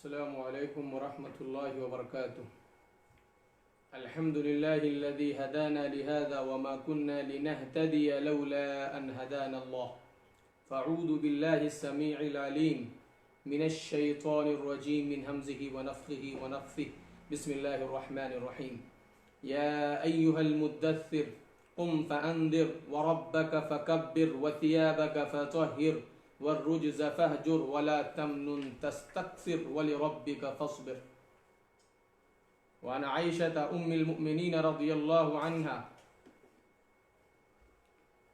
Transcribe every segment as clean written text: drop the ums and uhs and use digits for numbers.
السلام عليكم ورحمة الله وبركاته. الحمد لله الذي هدانا لهذا وما كنا لنهتدي لولا أن هدانا الله. فأعوذ بالله السميع العليم من الشيطان الرجيم من همزه ونفخه ونفثه. بسم الله الرحمن الرحيم. يا أيها المدثر قم فأنذر وربك فكبر وثيابك فطهر والرجز فاهجر ولا تمنن تستكثر ولربك فاصبر. وعن عائشة أم المؤمنين رضي الله عنها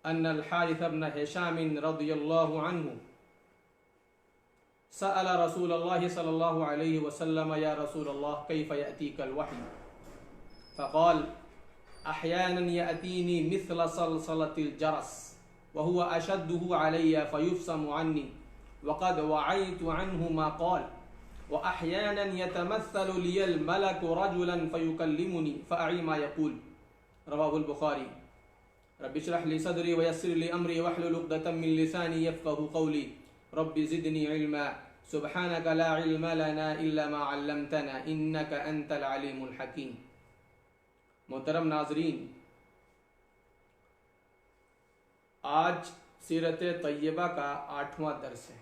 أن الحارث بن هشام رضي الله عنه سأل رسول الله صلى الله عليه وسلم يا رسول الله كيف يأتيك الوحي؟ فقال أحيانا يأتيني مثل صلصلة الجرس وهو أشده علي فيفصم عني وقد وعيت عنه ما قال وأحيانا يتمثل لي الملك رجلا فيكلمني فأعي ما يقول. رواه البخاري. رب اشرح لي صدري ويسر لي أمري واحلل عقدة من لساني يفقهوا قولي. رب زدني علما سبحانك لا علم لنا إلا ما علمتنا إنك أنت العليم الحكيم. محترم ناظرین، آج سیرت طیبہ کا 8واں درس ہے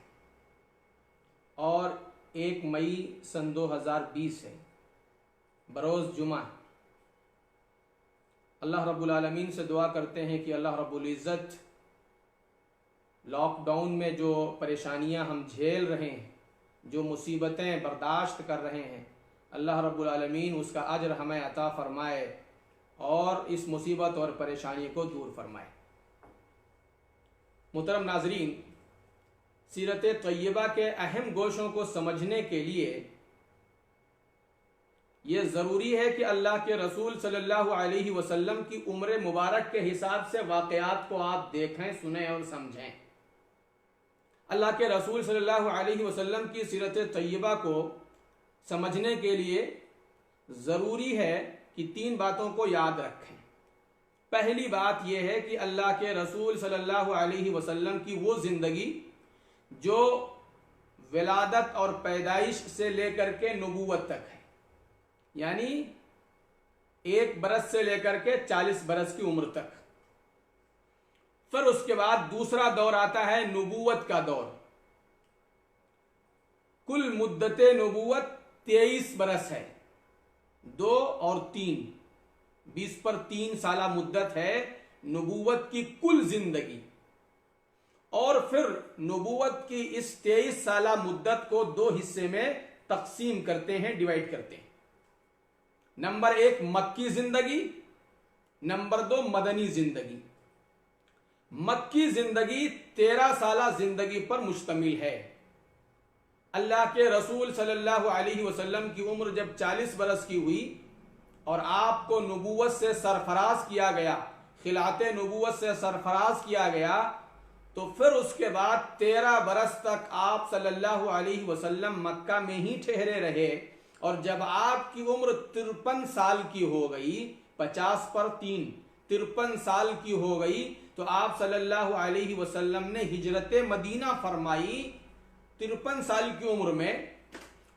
اور 1 مئی سن 2020 ہے، بروز جمعہ. اللہ رب العالمین سے دعا کرتے ہیں کہ اللہ رب العزت لاک ڈاؤن میں جو پریشانیاں ہم جھیل رہے ہیں، جو مصیبتیں برداشت کر رہے ہیں، اللہ رب العالمین اس کا اجر ہمیں عطا فرمائے اور اس مصیبت اور پریشانی کو دور فرمائے. محترم ناظرین، سیرت طیبہ کے اہم گوشوں کو سمجھنے کے لیے یہ ضروری ہے کہ اللہ کے رسول صلی اللہ علیہ وسلم کی عمر مبارک کے حساب سے واقعات کو آپ دیکھیں، سنیں اور سمجھیں. اللہ کے رسول صلی اللہ علیہ وسلم کی سیرت طیبہ کو سمجھنے کے لیے ضروری ہے کہ 3 باتوں کو یاد رکھیں. پہلی بات یہ ہے کہ اللہ کے رسول صلی اللہ علیہ وسلم کی وہ زندگی جو ولادت اور پیدائش سے لے کر کے نبوت تک ہے، یعنی 1 برس سے لے کر کے 40 برس کی عمر تک. پھر اس کے بعد دوسرا دور آتا ہے نبوت کا دور. کل مدت نبوت 23 برس ہے، 2 اور 3، 20 پر 3 سالہ مدت ہے نبوت کی کل زندگی. اور پھر نبوت کی اس 23 سالہ مدت کو 2 حصے میں تقسیم کرتے ہیں، ڈیوائیڈ کرتے ہیں. نمبر 1 مکی زندگی، نمبر 2 مدنی زندگی. مکی زندگی 13 سالہ زندگی پر مشتمل ہے. اللہ کے رسول صلی اللہ علیہ وسلم کی عمر جب 40 برس کی ہوئی اور آپ کو نبوت سے سرفراز کیا گیا، خلافت نبوت سے سرفراز کیا گیا، تو پھر اس کے بعد 13 برس تک آپ صلی اللہ علیہ وسلم مکہ میں ہی ٹھہرے رہے. اور جب آپ کی عمر 53 سال کی ہو گئی، 50 پر 3، 53 سال کی ہو گئی، تو آپ صلی اللہ علیہ وسلم نے ہجرت مدینہ فرمائی 53 سال کی عمر میں.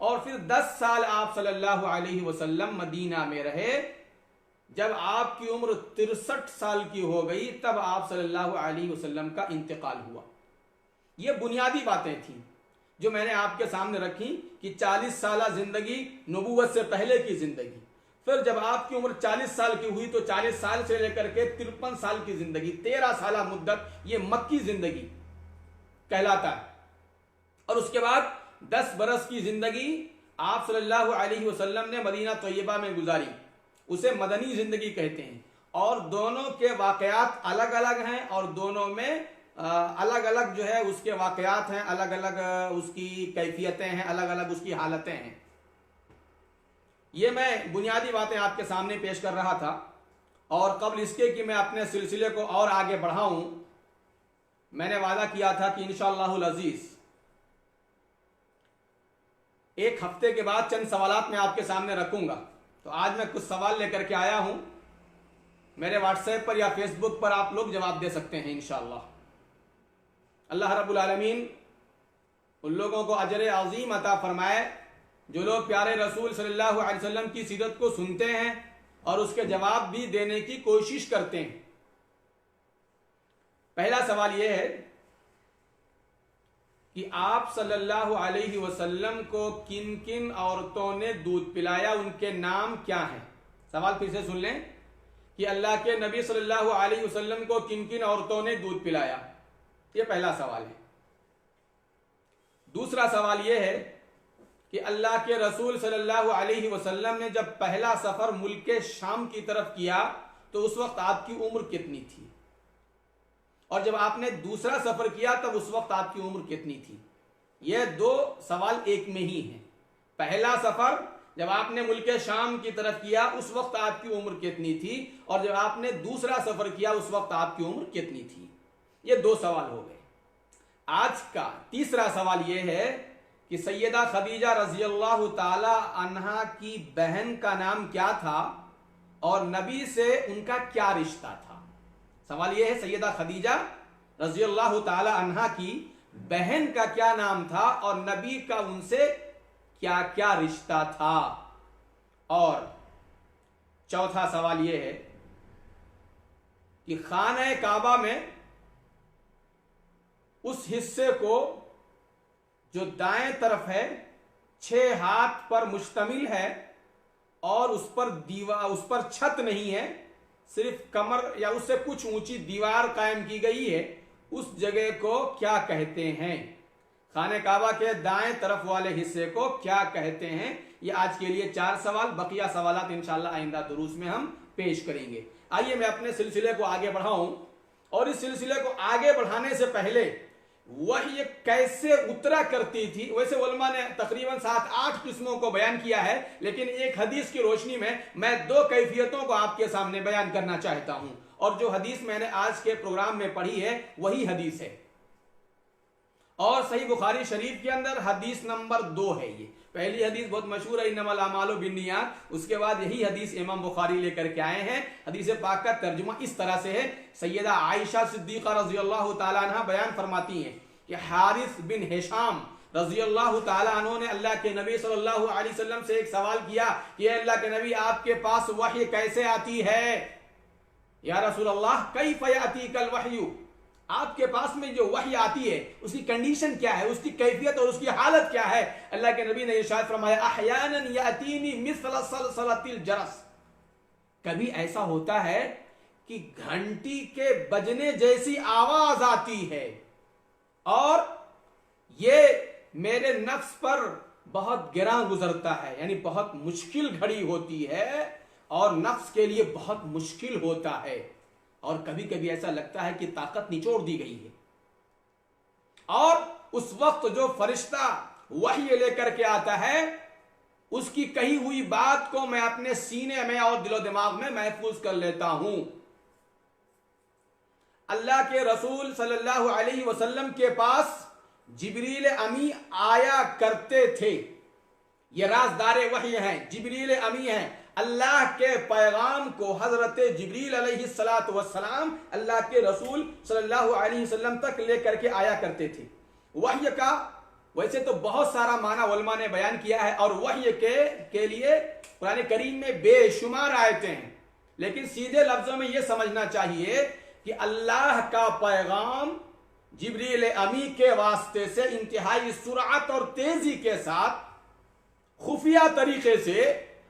اور پھر 10 سال آپ صلی اللہ علیہ وسلم مدینہ میں رہے. جب آپ کی عمر 63 سال کی ہو گئی تب آپ صلی اللہ علیہ وسلم کا انتقال ہوا. یہ بنیادی باتیں تھیں جو میں نے آپ کے سامنے رکھی کہ 40 سالہ زندگی نبوت سے پہلے کی زندگی. پھر جب آپ کی عمر 40 سال کی ہوئی تو 40 سال سے لے کر کے 53 سال کی زندگی، 13 سالہ مدت، یہ مکی زندگی کہلاتا ہے. اور اس کے بعد 10 برس کی زندگی آپ صلی اللہ علیہ وسلم نے مدینہ طیبہ میں گزاری، اسے مدنی زندگی کہتے ہیں. اور دونوں کے واقعات الگ الگ ہیں اور دونوں میں الگ الگ جو ہے اس کے واقعات ہیں، الگ الگ اس کی کیفیتیں ہیں، الگ الگ اس کی حالتیں ہیں. یہ میں بنیادی باتیں آپ کے سامنے پیش کر رہا تھا. اور قبل اس کے کہ میں اپنے سلسلے کو اور آگے بڑھاؤں، میں نے وعدہ کیا تھا کہ انشاءاللہ العزیز 1 ہفتے کے بعد چند سوالات میں آپ کے سامنے رکھوں گا. تو آج میں کچھ سوال لے کر کے آیا ہوں. میرے واٹس ایپ پر یا فیس بک پر آپ لوگ جواب دے سکتے ہیں انشاءاللہ. اللہ رب العالمین ان لوگوں کو اجر عظیم عطا فرمائے جو لوگ پیارے رسول صلی اللہ علیہ وسلم کی سیرت کو سنتے ہیں اور اس کے جواب بھی دینے کی کوشش کرتے ہیں۔ پہلا سوال یہ ہے کہ آپ صلی اللہ علیہ وسلم کو کن کن عورتوں نے دودھ پلایا، ان کے نام کیا ہیں؟ سوال پھر سے سن لیں کہ اللہ کے نبی صلی اللہ علیہ وسلم کو کن کن عورتوں نے دودھ پلایا، یہ پہلا سوال ہے۔ دوسرا سوال یہ ہے کہ اللہ کے رسول صلی اللہ علیہ وسلم نے جب پہلا سفر ملک شام کی طرف کیا تو اس وقت آپ کی عمر کتنی تھی، اور جب آپ نے دوسرا سفر کیا تب اس وقت آپ کی عمر کتنی تھی؟ یہ دو سوال ایک میں ہی ہیں۔ پہلا سفر جب آپ نے ملک شام کی طرف کیا اس وقت آپ کی عمر کتنی تھی، اور جب آپ نے دوسرا سفر کیا اس وقت آپ کی عمر کتنی تھی؟ یہ دو سوال ہو گئے۔ آج کا تیسرا سوال یہ ہے کہ سیدہ خدیجہ رضی اللہ تعالی عنہا کی بہن کا نام کیا تھا اور نبی سے ان کا کیا رشتہ تھا؟ سوال یہ ہے سیدہ خدیجہ رضی اللہ تعالی عنہا کی بہن کا کیا نام تھا اور نبی کا ان سے کیا کیا رشتہ تھا؟ اور چوتھا سوال یہ ہے کہ خانہ کعبہ میں اس حصے کو جو دائیں طرف ہے 6 ہاتھ پر مشتمل ہے اور اس پر چھت نہیں ہے، صرف کمر یا اس سے کچھ اونچی دیوار قائم کی گئی ہے، اس جگہ کو کیا کہتے ہیں؟ خانہ کعبہ کے دائیں طرف والے حصے کو کیا کہتے ہیں؟ یہ آج کے لیے 4 سوال، بقیہ سوالات انشاءاللہ آئندہ دروس میں ہم پیش کریں گے۔ آئیے میں اپنے سلسلے کو آگے بڑھاؤں، اور اس سلسلے کو آگے بڑھانے سے پہلے وحی کیسے اترا کرتی تھی، ویسے علماء نے تقریباً 7-8 قسموں کو بیان کیا ہے، لیکن ایک حدیث کی روشنی میں 2 کیفیتوں کو آپ کے سامنے بیان کرنا چاہتا ہوں، اور جو حدیث میں نے آج کے پروگرام میں پڑھی ہے وہی حدیث ہے، اور صحیح بخاری شریف کے اندر حدیث نمبر 2 ہے۔ یہ پہلی حدیث بہت مشہور ہے، انما الاعمال بالنیات، اس کے بعد یہی حدیث امام بخاری لے کر کے آئے ہیں۔ حدیث پاک کا ترجمہ اس طرح سے ہے، سیدہ عائشہ صدیقہ رضی اللہ تعالیٰ عنہ بیان فرماتی ہیں کہ حارث بن ہشام رضی اللہ تعالیٰ عنہ نے اللہ کے نبی صلی اللہ علیہ وسلم سے ایک سوال کیا کہ اے اللہ کے نبی آپ کے پاس وحی کیسے آتی ہے؟ یا رسول اللہ کیف یاتیک الوحی، آپ کے پاس میں جو وحی آتی ہے اس کی کنڈیشن کیا ہے، اس کی کیفیت اور اس کی حالت کیا ہے؟ اللہ کے نبی نے ارشاد فرمایا احیانا یاتینی مثل صلصلۃ الجرس، کبھی ایسا ہوتا ہے کہ گھنٹی کے بجنے جیسی آواز آتی ہے، اور یہ میرے نفس پر بہت گراں گزرتا ہے، یعنی بہت مشکل گھڑی ہوتی ہے اور نفس کے لیے بہت مشکل ہوتا ہے، اور کبھی کبھی ایسا لگتا ہے کہ طاقت نچوڑ دی گئی ہے، اور اس وقت جو فرشتہ وحی لے کر کے آتا ہے اس کی کہی ہوئی بات کو میں اپنے سینے میں اور دل و دماغ میں محفوظ کر لیتا ہوں۔ اللہ کے رسول صلی اللہ علیہ وسلم کے پاس جبریل امی آیا کرتے تھے، یہ رازدار وحی ہیں، جبریل امی ہیں، اللہ کے پیغام کو حضرت جبریل علیہ السلام اللہ کے رسول صلی اللہ علیہ وسلم تک لے کر کے آیا کرتے تھے۔ وحی کا ویسے تو بہت سارا معنی علماء نے بیان کیا ہے، اور وحی کے لیے قرآن کریم میں بے شمار آیتیں ہیں، لیکن سیدھے لفظوں میں یہ سمجھنا چاہیے کہ اللہ کا پیغام جبریل امی کے واسطے سے انتہائی سرعت اور تیزی کے ساتھ خفیہ طریقے سے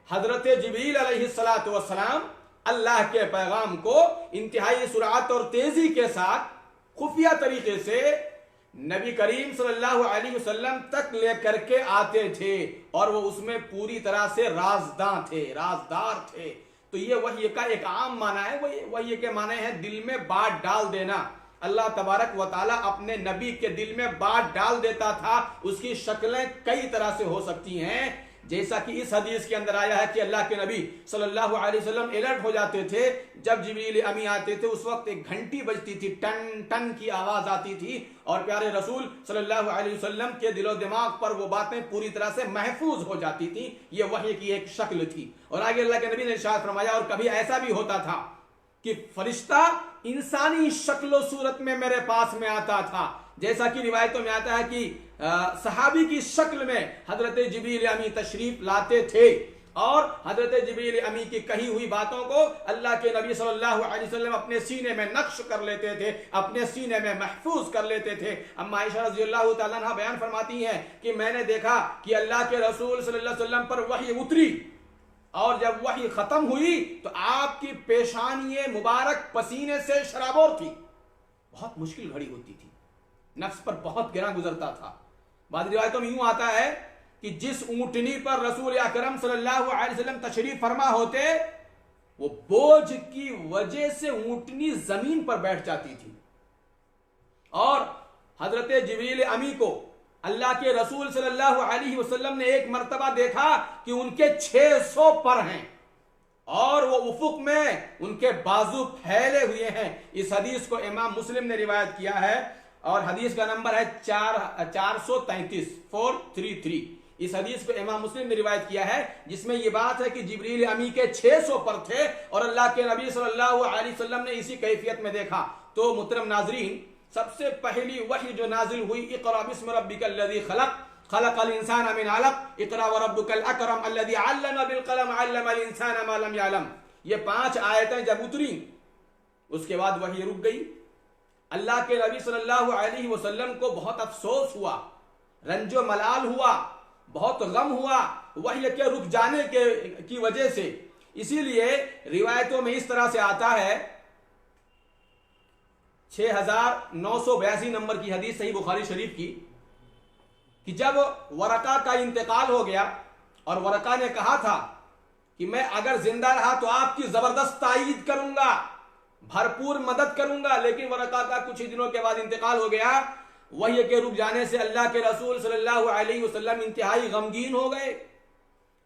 حضرت جبریل علیہ السلام اللہ کے پیغام کو انتہائی سرعت اور تیزی کے ساتھ خفیہ طریقے سے نبی کریم صلی اللہ علیہ وسلم تک لے کر کے آتے تھے، اور وہ اس میں پوری طرح سے رازداں تھے، رازدار تھے۔ تو یہ وحی کا ایک عام معنی ہے، وحی کے معنی ہے دل میں بات ڈال دینا۔ اللہ تبارک و تعالیٰ اپنے نبی کے دل میں بات ڈال دیتا تھا، اس کی شکلیں کئی طرح سے ہو سکتی ہیں، جیسا کہ اس حدیث کے اندر آیا ہے کہ اللہ کے نبی صلی اللہ علیہ وسلم الرٹ ہو جاتے تھے جب جبریل امی آتے تھے، اس وقت ایک گھنٹی بجتی تھی، ٹن ٹن کی آواز آتی تھی، اور پیارے رسول صلی اللہ علیہ وسلم کے دل و دماغ پر وہ باتیں پوری طرح سے محفوظ ہو جاتی تھیں۔ یہ وحی کی ایک شکل تھی۔ اور آگے اللہ کے نبی نے ارشاد فرمایا، اور کبھی ایسا بھی ہوتا تھا کہ فرشتہ انسانی شکل و صورت میں میرے پاس میں آتا تھا، جیسا کہ روایتوں میں آتا ہے کہ صحابی کی شکل میں حضرت جبریل امی تشریف لاتے تھے اور حضرت جبریل امی کی کہی ہوئی باتوں کو اللہ کے نبی صلی اللہ علیہ وسلم اپنے سینے میں نقش کر لیتے تھے، اپنے سینے میں محفوظ کر لیتے تھے۔ اما عائشہ رضی اللہ تعالیٰ عنہ بیان فرماتی ہیں کہ میں نے دیکھا کہ اللہ کے رسول صلی اللہ علیہ وسلم پر وحی اتری اور جب وحی ختم ہوئی تو آپ کی پیشانی مبارک پسینے سے شرابور تھی، بہت مشکل گھڑی ہوتی تھی، نفس پر بہت گرا گزرتا تھا۔ بعض روایتوں میں یوں آتا ہے کہ جس اونٹنی پر رسول اکرم صلی اللہ علیہ وسلم تشریف فرما ہوتے وہ بوجھ کی وجہ سے اونٹنی زمین پر بیٹھ جاتی تھی، اور حضرت جبریل امی کو اللہ کے رسول صلی اللہ علیہ وسلم نے ایک مرتبہ دیکھا کہ ان کے 600 پر ہیں اور وہ افق میں ان کے بازو پھیلے ہوئے ہیں۔ اس حدیث کو امام مسلم نے روایت کیا ہے اور حدیث کا نمبر ہے 433 اس حدیث کو امام مسلم نے روایت کیا ہے، جس میں یہ بات ہے کہ جبریل امی کے 600 پر تھے اور اللہ کے نبی صلی اللہ علیہ وسلم نے اسی کیفیت میں دیکھا۔ تو محترم ناظرین، سب سے پہلی وحی جو نازل ہوئی اقرأ بسم ربک الذی خلق خلق الانسان من علق اقرأ وربک الاکرم الذی علم بالقلم علم الانسان ما لم يعلم، یہ 5 آیتیں جب اتری اس کے بعد وحی رک گئی۔ اللہ کے نبی صلی اللہ علیہ وسلم کو بہت افسوس ہوا، رنج و ملال ہوا، بہت غم ہوا وحی کے رک جانے کی وجہ سے۔ اسی لیے روایتوں میں اس طرح سے آتا ہے، 6982 نمبر کی حدیث صحیح بخاری شریف کی، کہ جب ورقہ کا انتقال ہو گیا اور ورقہ نے کہا تھا کہ میں اگر زندہ رہا تو آپ کی زبردست تائید کروں گا، بھرپور مدد کروں گا، لیکن ورقہ کا کچھ ہی دنوں کے بعد انتقال ہو گیا۔ وحی کے رک جانے سے اللہ کے رسول صلی اللہ علیہ وسلم انتہائی غمگین ہو گئے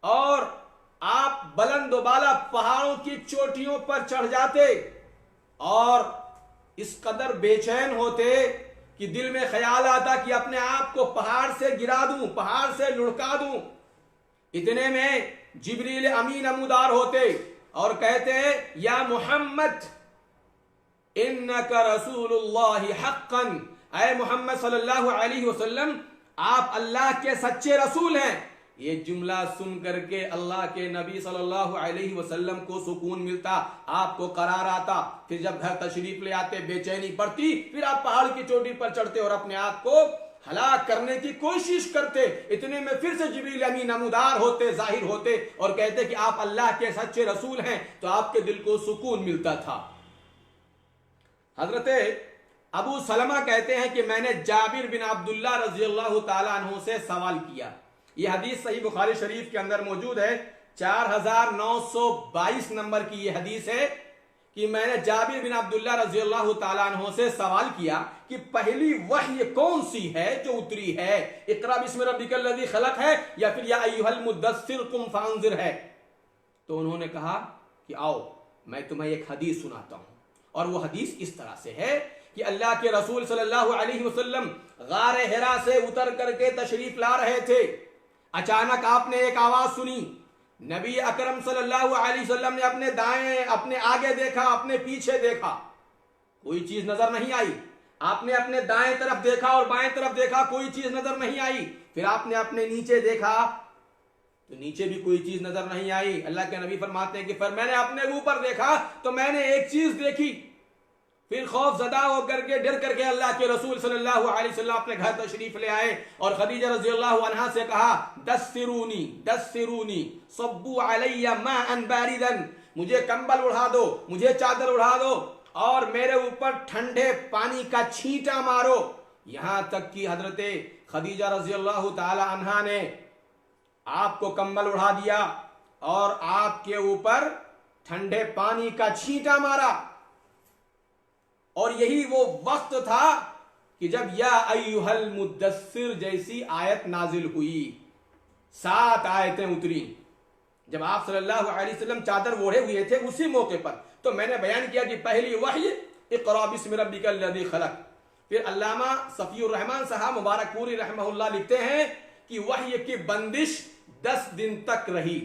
اور آپ بلند و بالا پہاڑوں کی چوٹیوں پر چڑھ جاتے اور اس قدر بے چین ہوتے کہ دل میں خیال آتا کہ اپنے آپ کو پہاڑ سے گرا دوں، پہاڑ سے لڑکا دوں۔ اتنے میں جبریل امین نمودار ہوتے اور کہتے یا محمد انک رسول اللہ حقا، اے محمد صلی اللہ علیہ وسلم آپ اللہ کے سچے رسول ہیں۔ یہ جملہ سن کر کے اللہ کے نبی صلی اللہ علیہ وسلم کو سکون ملتا، آپ کو قرار آتا۔ پھر جب گھر تشریف لے آتے بے چینی بڑھتی، پھر آپ پہاڑ کی چوٹی پر چڑھتے اور اپنے آپ کو ہلاک کرنے کی کوشش کرتے۔ اتنے میں پھر سے جبریل امین نمودار ہوتے، ظاہر ہوتے اور کہتے کہ آپ اللہ کے سچے رسول ہیں، تو آپ کے دل کو سکون ملتا تھا۔ حضرت ابو سلمہ کہتے ہیں کہ میں نے جابر بن عبداللہ رضی اللہ تعالیٰ عنہ سے سوال کیا، یہ حدیث صحیح بخاری شریف کے اندر موجود ہے، 4922 نمبر کی یہ حدیث ہے کہ میں نے جابر بن عبداللہ رضی اللہ تعالیٰ عنہ سے سوال کیا کہ پہلی وحی کون سی ہے جو اتری ہے، اقرأ بسم ربک الذی خلق ہے یا پھر یا ایھا المدثر قم فانذر ہے؟ تو انہوں نے کہا کہ آؤ میں تمہیں ایک حدیث سناتا ہوں، اور وہ حدیث اس طرح سے ہے کہ اللہ کے رسول صلی اللہ علیہ وسلم غار حرا سے اتر کر کے تشریف لا رہے تھے، اچانک آپ نے ایک آواز سنی، نبی اکرم صلی اللہ علیہ وسلم نے اپنے دائیں، اپنے آگے دیکھا، اپنے پیچھے دیکھا، کوئی چیز نظر نہیں آئی، آپ نے اپنے دائیں طرف دیکھا اور بائیں طرف دیکھا، کوئی چیز نظر نہیں آئی، پھر آپ نے اپنے نیچے دیکھا تو نیچے بھی کوئی چیز نظر نہیں آئی۔ اللہ کے نبی فرماتے ہیں کہ پھر میں نے اپنے اوپر دیکھا تو میں نے ایک چیز دیکھی، پھر خوف زدہ ہو کر کے ڈر کر کے اللہ کے رسول صلی اللہ علیہ وسلم اپنے گھر تشریف لے آئے اور خدیجہ رضی اللہ عنہا سے کہا دثرونی دثرونی صبوا علی ماء باردا، مجھے کمبل اڑا دو، مجھے چادر اڑا دو اور میرے اوپر ٹھنڈے پانی کا چھینٹا مارو، یہاں تک کہ حضرت خدیجہ رضی اللہ تعالی عنہا نے آپ کو کمبل اڑا دیا اور آپ کے اوپر ٹھنڈے پانی کا چھینٹا مارا۔ اور یہی وہ وقت تھا کہ جب یا ایھا المدثر جیسی آیت نازل ہوئی، 7 آیتیں اتری۔ جب آپ صلی اللہ علیہ وسلم چادر اوڑھے ہوئے تھے اسی موقع پر، تو میں نے بیان کیا کہ پہلی وحی اقرأ بسم ربک الذی خلق۔ پھر علامہ صفی الرحمن صاحب مبارک پوری رحمہ اللہ لکھتے ہیں کہ وحی کی بندش 10 دن تک رہی،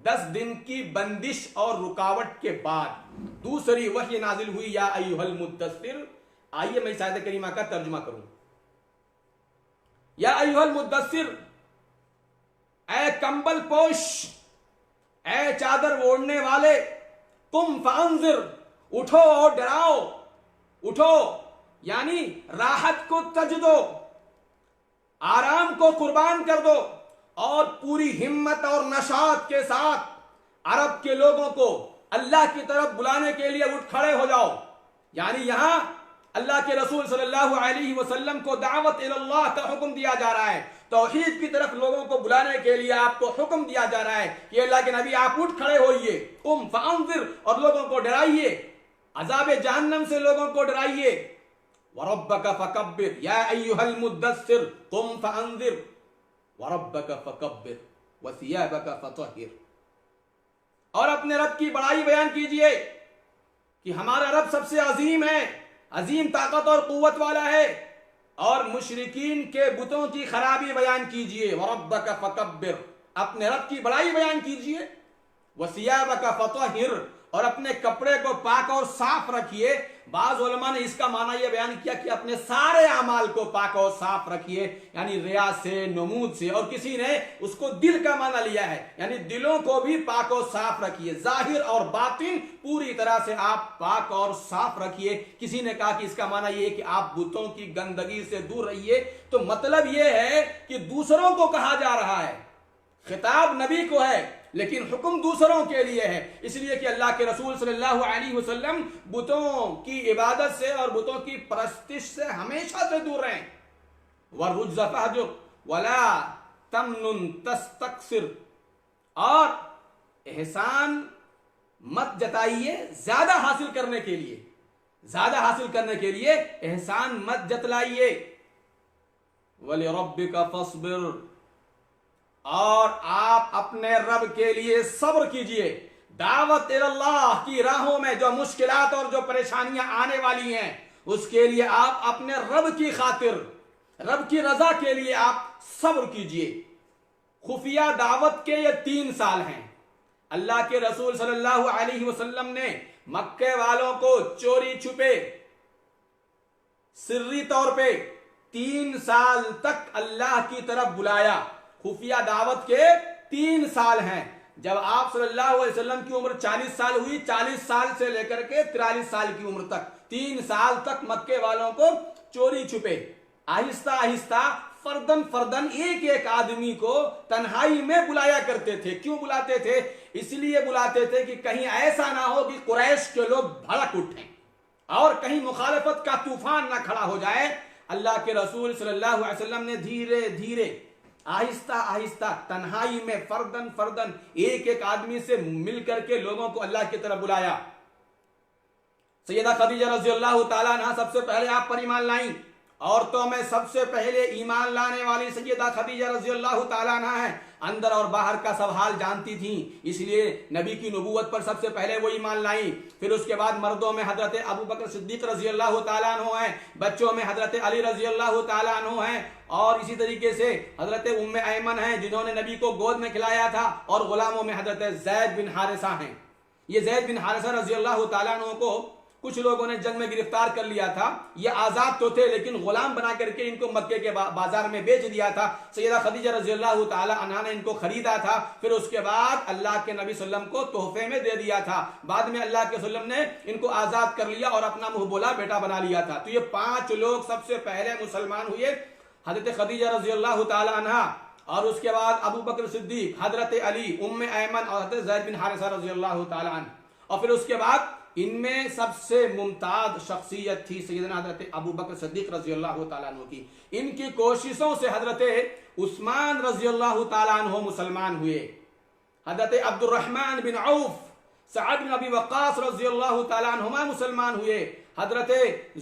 10 دن کی بندش اور رکاوٹ کے بعد دوسری وحی نازل ہوئی یا ایھا المدثر۔ آئیے میں اس آیت کریمہ کا ترجمہ کروں۔ یا ایھا المدثر، اے کمبل پوش، اے چادر اوڑھنے والے، قم فانذر، اٹھو اور ڈراؤ، اٹھو یعنی راحت کو تج دو، آرام کو قربان کر دو، اور پوری ہمت اور نشاط کے ساتھ عرب کے لوگوں کو اللہ کی طرف بلانے کے لیے اٹھ کھڑے ہو جاؤ۔ یعنی یہاں اللہ کے رسول صلی اللہ علیہ وسلم کو دعوت اللہ کا حکم دیا جا رہا ہے، توحید کی طرف لوگوں کو بلانے کے لیے آپ کو حکم دیا جا رہا ہے کہ اللہ کے نبی آپ اٹھ کھڑے ہوئیے، قم فانذر، اور لوگوں کو ڈرائیے، عذاب جہنم سے لوگوں کو ڈرائیے۔ وَرَبَّكَ فَكَبِّرْ یا ایھا المدثر قم فانذر وَرَبَّكَ فَكَبِّرْ وَثِيَابَكَ فَطَهِّرْ، اور اپنے رب کی بڑائی بیان کیجئے کہ ہمارا رب سب سے عظیم ہے، عظیم طاقت اور قوت والا ہے، اور مشرکین کے بتوں کی خرابی بیان کیجئے۔ وَرَبَّكَ فَكَبِّرْ، اپنے رب کی بڑائی بیان کیجئے۔ وَثِيَابَكَ فَطَهِّرْ، اور اپنے کپڑے کو پاک اور صاف رکھیے۔ بعض علماء نے اس کا معنی یہ بیان کیا کہ اپنے سارے اعمال کو پاک اور صاف رکھیے، یعنی ریا سے، نمود سے، اور کسی نے اس کو دل کا معنی لیا ہے، یعنی دلوں کو بھی پاک اور صاف رکھیے، ظاہر اور باطن پوری طرح سے آپ پاک اور صاف رکھیے۔ کسی نے کہا کہ اس کا معنی یہ ہے کہ آپ بتوں کی گندگی سے دور رہیے۔ تو مطلب یہ ہے کہ دوسروں کو کہا جا رہا ہے، خطاب نبی کو ہے لیکن حکم دوسروں کے لیے ہے، اس لیے کہ اللہ کے رسول صلی اللہ علیہ وسلم بتوں کی عبادت سے اور بتوں کی پرستش سے ہمیشہ سے دور رہیں۔ وَالرُّجْزَ فَاهْجُرْ وَلَا تَمْنُنْ تَسْتَكْثِرْ، اور احسان مت جتائیے زیادہ حاصل کرنے کے لیے، زیادہ حاصل کرنے کے لیے احسان مت جتلائیے۔ وَلِرَبِّكَ فَاصْبِرْ، اور آپ اپنے رب کے لیے صبر کیجئے۔ دعوت اللہ کی راہوں میں جو مشکلات اور جو پریشانیاں آنے والی ہیں، اس کے لیے آپ اپنے رب کی خاطر، رب کی رضا کے لیے آپ صبر کیجئے۔ خفیہ دعوت کے یہ 3 سال ہیں۔ اللہ کے رسول صلی اللہ علیہ وسلم نے مکے والوں کو چوری چھپے، سری طور پہ 3 سال تک اللہ کی طرف بلایا۔ خفیہ دعوت کے 3 سال ہیں۔ جب آپ صلی اللہ علیہ وسلم کی عمر 40 سال ہوئی، 40 سال سے لے کر کے 43 سال کی عمر تک 3 سال تک مکے والوں کو چوری چھپے، آہستہ آہستہ فردن فردن ایک ایک آدمی کو تنہائی میں بلایا کرتے تھے۔ کیوں بلاتے تھے؟ اس لیے بلاتے تھے کہ کہیں ایسا نہ ہو کہ قریش کے لوگ بھڑک اٹھیں اور کہیں مخالفت کا طوفان نہ کھڑا ہو جائے۔ اللہ کے رسول صلی اللہ علیہ وسلم نے دھیرے دھیرے آہستہ آہستہ تنہائی میں فردن فردن ایک ایک آدمی سے مل کر کے لوگوں کو اللہ کی طرف بلایا۔ سیدہ خدیجہ رضی اللہ تعالیٰ عنہ سب سے پہلے آپ پر ایمان لائیں۔ عورتوں میں سب سے پہلے ایمان لانے والی سیدہ خدیجہ رضی اللہ تعالیٰ عنہ ہیں۔ اندر اور باہر کا سب حال جانتی تھیں، اس لیے نبی کی نبوت پر سب سے پہلے وہ ایمان لائیں۔ پھر اس کے بعد مردوں میں حضرت ابو بکر صدیق رضی اللہ تعالیٰ عنہ ہیں، بچوں میں حضرت علی رضی اللہ تعالیٰ عنہ ہیں، اور اسی طریقے سے حضرت ام ایمن ہیں جنہوں نے نبی کو گود میں کھلایا تھا، اور غلاموں میں حضرت زید بن حارثہ ہیں۔ یہ زید بن حارثہ رضی اللہ تعالیٰ عنہ کو کچھ لوگوں نے جنگ میں گرفتار کر لیا تھا۔ یہ آزاد تو تھے لیکن غلام بنا کر کے ان کو مکے کے بازار میں بیچ دیا تھا۔ سیدہ خدیجہ رضی اللہ تعالی عنہا نے ان کو خریدا تھا، پھر اس کے بعد اللہ کے نبی صلی اللہ علیہ وسلم کو تحفے میں دے دیا تھا۔ بعد میں اللہ کے وسلم نے ان کو آزاد کر لیا اور اپنا منہ بولا بیٹا بنا لیا تھا۔ تو یہ 5 لوگ سب سے پہلے مسلمان ہوئے، حضرت خدیجہ رضی اللہ تعالی عنہا، اور اس کے بعد ابو بکر صدیق، حضرت علی، ام ایمن اور حضرت زید بن حارثہ رضی اللہ تعالی عنہ۔ اور پھر اس کے بعد ان میں سب سے ممتاز شخصیت تھی سیدنا حضرت ابو بکر صدیق رضی اللہ تعالیٰ عنہ کی۔ ان کی کوششوں سے حضرت عثمان رضی اللہ تعالیٰ عنہ مسلمان ہوئے، حضرت عبد الرحمن بن عوف، سعد بن ابی وقاص رضی اللہ تعالیٰ عنہما مسلمان ہوئے، حضرت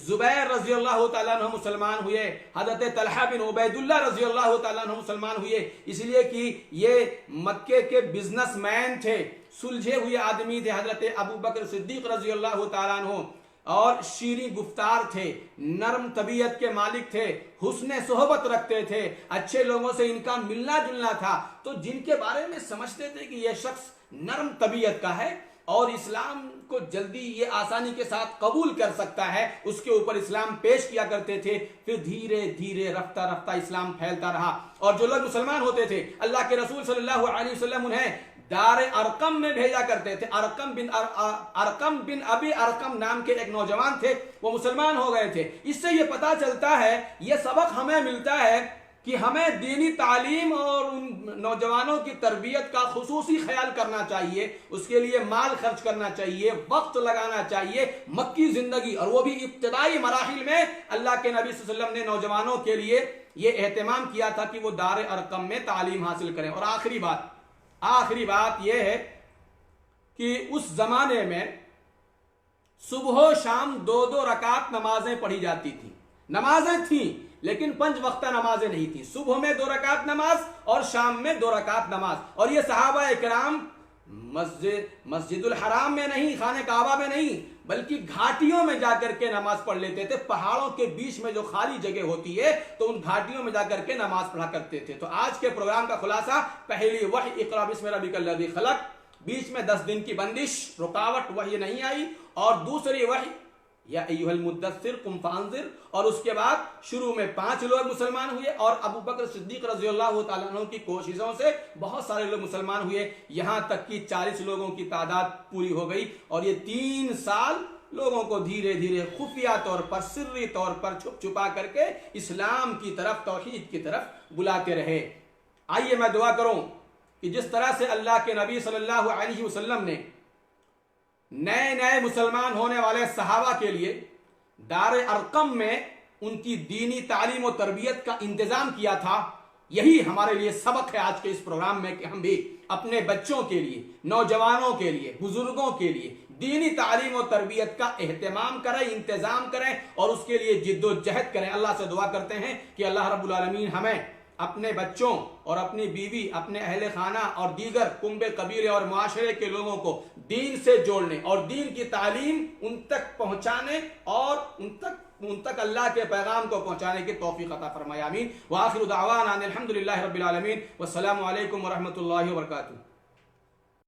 زبیر رضی اللہ تعالیٰ عنہ مسلمان ہوئے، حضرت طلحہ بن عبید اللہ رضی اللہ تعالیٰ عنہ مسلمان ہوئے، اس لیے کہ یہ مکے کے بزنس مین تھے، سلجھے ہوئے آدمی تھے۔ حضرت ابو بکر صدیق رضی اللہ تعالیٰ عنہ اور شیریں گفتار تھے، نرم طبیعت کے مالک تھے، حسن صحبت رکھتے تھے، اچھے لوگوں سے ان کا ملنا جلنا تھا۔ تو جن کے بارے میں سمجھتے تھے کہ یہ شخص نرم طبیعت کا ہے اور اسلام کو جلدی یہ آسانی کے ساتھ قبول کر سکتا ہے اس کے اوپر اسلام پیش کیا کرتے تھے. پھر دھیرے دھیرے رفتہ رفتہ اسلام پھیلتا رہا اور جو لوگ مسلمان ہوتے تھے اللہ کے رسول صلی اللہ علیہ وسلم انہیں دار ارقم میں بھیجا کرتے تھے. ارقم بن ابی ارقم نام کے ایک نوجوان تھے, وہ مسلمان ہو گئے تھے. اس سے یہ پتا چلتا ہے, یہ سبق ہمیں ملتا ہے کہ ہمیں دینی تعلیم اور ان نوجوانوں کی تربیت کا خصوصی خیال کرنا چاہیے, اس کے لیے مال خرچ کرنا چاہیے, وقت لگانا چاہیے. مکی زندگی اور وہ بھی ابتدائی مراحل میں اللہ کے نبی صلی اللہ علیہ وسلم نے نوجوانوں کے لیے یہ اہتمام کیا تھا کہ وہ دار ارقم میں تعلیم حاصل کریں. اور آخری بات یہ ہے کہ اس زمانے میں صبح و شام 2 رکعت نمازیں پڑھی جاتی تھیں. نمازیں تھیں لیکن 5 وقتہ نمازیں نہیں تھیں. صبح میں 2 رکعت نماز اور شام میں 2 رکعت نماز. اور یہ صحابہ اکرام مسجد الحرام میں نہیں, خانہ کعبہ میں نہیں, بلکہ گھاٹیوں میں جا کر کے نماز پڑھ لیتے تھے. پہاڑوں کے بیچ میں جو خالی جگہ ہوتی ہے تو ان گھاٹیوں میں جا کر کے نماز پڑھا کرتے تھے. تو آج کے پروگرام کا خلاصہ, پہلی وحی اقرا بسم ربک الذی خلق, بیچ میں 10 دن کی بندش رکاوٹ وحی نہیں آئی, اور دوسری وحی یا ایھا المدثر قم فانذر, اور اس کے بعد شروع میں 5 لوگ مسلمان ہوئے اور ابو بکر صدیق رضی اللہ تعالیٰ عنہ کی کوششوں سے بہت سارے لوگ مسلمان ہوئے, یہاں تک کہ 40 لوگوں کی تعداد پوری ہو گئی. اور یہ 3 سال لوگوں کو دھیرے دھیرے خفیہ طور پر, سری طور پر چھپ چھپا کر کے اسلام کی طرف, توحید کی طرف بلاتے رہے. آئیے میں دعا کروں کہ جس طرح سے اللہ کے نبی صلی اللہ علیہ وسلم نے نئے مسلمان ہونے والے صحابہ کے لیے دار ارقم میں ان کی دینی تعلیم و تربیت کا انتظام کیا تھا, یہی ہمارے لیے سبق ہے آج کے اس پروگرام میں کہ ہم بھی اپنے بچوں کے لیے, نوجوانوں کے لیے, بزرگوں کے لیے دینی تعلیم و تربیت کا اہتمام کریں, انتظام کریں اور اس کے لیے جد و جہد کریں. اللہ سے دعا کرتے ہیں کہ اللہ رب العالمین ہمیں اپنے بچوں اور اپنی بیوی, اپنے اہل خانہ اور دیگر کنبے قبیلے اور معاشرے کے لوگوں کو دین سے جوڑنے اور دین کی تعلیم ان تک پہنچانے اور ان تک اللہ کے پیغام کو پہنچانے کی توفیق عطا فرمائے. آمین. وآخر دعوانا ان الحمد للہ رب العالمین. والسلام علیکم ورحمۃ اللہ وبرکاتہ.